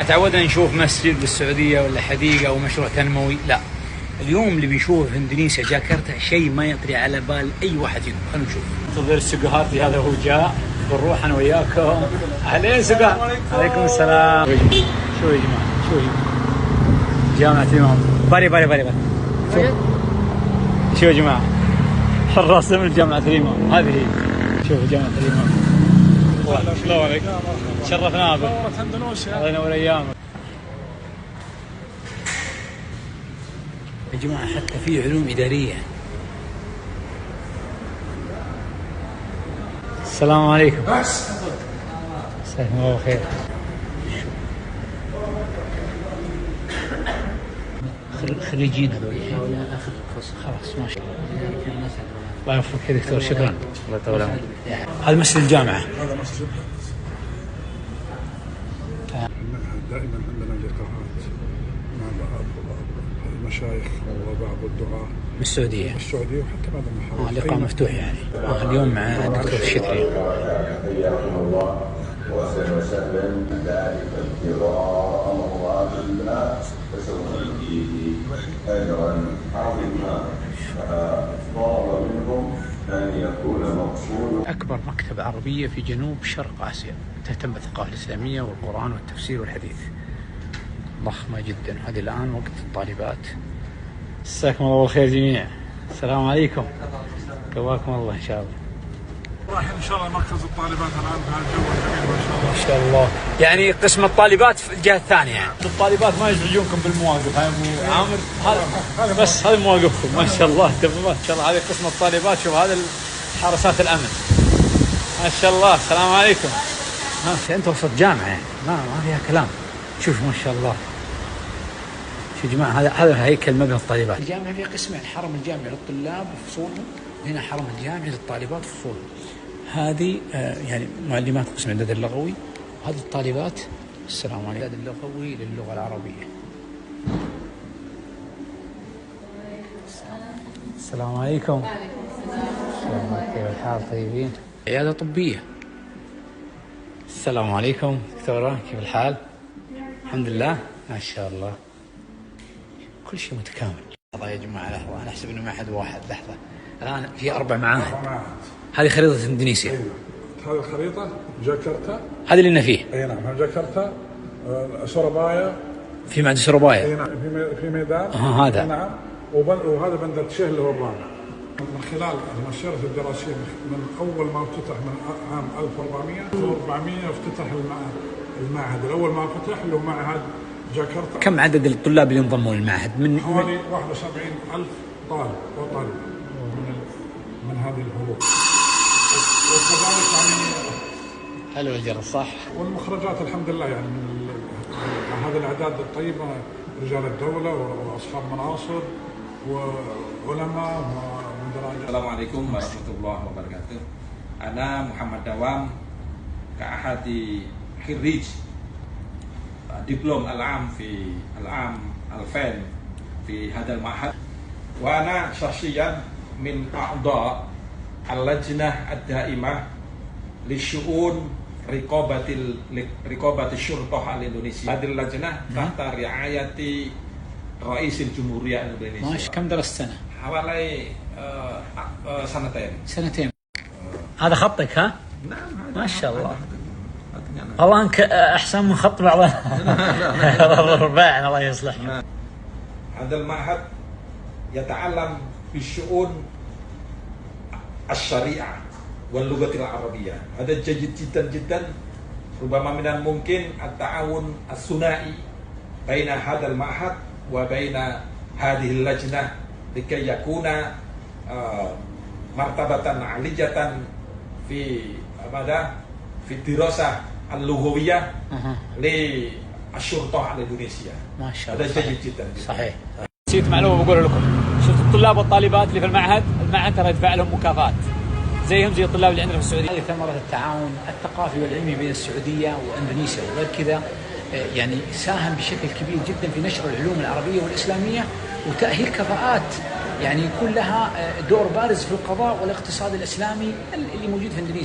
تعودنا نشوف مسجد بالسعودية ولا حديقة أو مشروع تنموي، لا، اليوم اللي بنشوفه في اندونيسيا جاكرتا شيء ما يطري على بال أي واحد فيكم. خلينا نشوف. انتظر السقهاتي، هذا هو جاء، بنروح أنا وياكم. أهلين سقهات. عليكم السلام. شو يا جماعة، شو جامعة الإمام. باري. شو يا جماعة، حراس من جامعة الإمام، هذه هي. شوفوا جامعة الإمام. السلام عليكم. شرفنا بك. الله ينور ايامك يا جماعه. حتى في علوم اداريه. السلام عليكم. مساكم الله خير. خريجين هذول خلاص ما شاء الله. الله يوفقك يا دكتور، شكرا. الله يطول عمرك. هذا مسجد الجامعه. هذا مسجد. دائما عندنا لقاءات مع بعض المشايخ وبعض الدعاة من السعودية وحتى بعض المحافظ. لقاء مفتوح يعني. اليوم مع الدكتور الشكري. حياكم الله واهلا وسهلا. ذلك ابتغاء مرضات الله فسوف نؤتيه اجرا عظيما. طلب منهم ان يكون مقصود. أكبر مكتبة عربية في جنوب شرق آسيا تهتم بالثقافة الإسلامية والقرآن والتفسير والحديث. ضخمة جدا. هذه الآن وقت الطالبات. مساكم الله بالخير جميعا. السلام عليكم. قواكم الله إن شاء الله. راح إن شاء الله مركز الطالبات الآن بهالجو الجميل ما شاء الله. ما شاء الله. يعني قسم الطالبات في الجهة الثانية يعني. الطالبات ما يزعجونكم بالمواقف، هاي أبو عامر. هذا بس هذه مواقفكم ما شاء الله. تمام ما شاء الله. هذه قسم الطالبات. شوف هذا حرسات الأمن ما شاء الله. السلام عليكم. أنت وسط جامعة يعني ما فيها كلام. شوف ما شاء الله. شوف يا جماعة، هذا هيكل مبنى الطالبات. الجامعة فيها قسمين: حرم الجامعة للطلاب وفصولهم، هنا حرم الجامعة للطالبات وفصولهم. هذه يعني معلمات قسم الإعداد اللغوي، وهذه الطالبات. السلام عليكم. الإعداد اللغوي للغة العربية. السلام عليكم. كيف الحال؟ طيبين؟ عيادة طبية. السلام عليكم دكتورة، كيف الحال؟ الحمد لله ما شاء الله. كل شيء متكامل. لحظة يا جماعة، لحظة، أنا أحسب إنه معهد واحد. لحظة، الآن في 4 معاهد. هذه خريطة اندونيسيا. أيوة. هذه الخريطة جاكرتا. هذا اللي لنا فيه. اي نعم، جاكرتا. سورابايا. في معهد سورابايا. اي نعم، في ميدان. هذا. نعم. وهذا بندر تشيه اللي هو الرابع. من خلال المسيرة الدراسية من أول ما افتتح من عام 1400 افتتح المعهد الأول ما فتح اللي هو معهد جاكرتا. كم عدد الطلاب اللي انضموا للمعهد؟ حوالي 71,000 طالب وطالبة من هذه الحروف. وكذلك يعني حلو الجرس صح. والمخرجات الحمد لله يعني من هذه الأعداد الطيبة، رجال الدولة وأصحاب مناصب وعلماء ومدراء. السلام عليكم ورحمة الله وبركاته. أنا محمد دوام كأحد خريج دبلوم العام في العام 2000 في هذا المعهد، وأنا شخصيا من أعضاء اللجنة الدائمة لشؤون رقابة الشرطة الإندونيسية. هذه اللجنة تحت رعاية رئيس الجمهورية الإندونيسية. ماشي. كم درست سنة؟ حوالي سنتين. هذا خطك ها؟ نعم. ما شاء الله. والله انك احسن من خط بعض الرباعنا. الله يصلح. هذا المعهد يتعلم بشؤون الشريعة واللغة العربية. هذا جيد جدا. ربما من الممكن التعاون الثنائي بين هذا المعهد وبين هذه اللجنة لكي يكون مرتبة عالية في الدراسة اللغوية للشرطة الإندونيسية. ما شاء الله. هذا جيد جدا. صحيح. نسيت معلومة بقول لكم. شفت الطلاب والطالبات اللي في المعهد ترى يدفع لهم مكافآت زيهم زي الطلاب اللي عندنا في السعودية. هذه ثمرة التعاون الثقافي والعلمي بين السعودية وإندونيسيا، وغير كذا يعني ساهم بشكل كبير جدا في نشر العلوم العربية والإسلامية وتأهيل كفاءات يعني يكون لها دور بارز في القضاء والاقتصاد الإسلامي اللي موجود في إندونيسيا.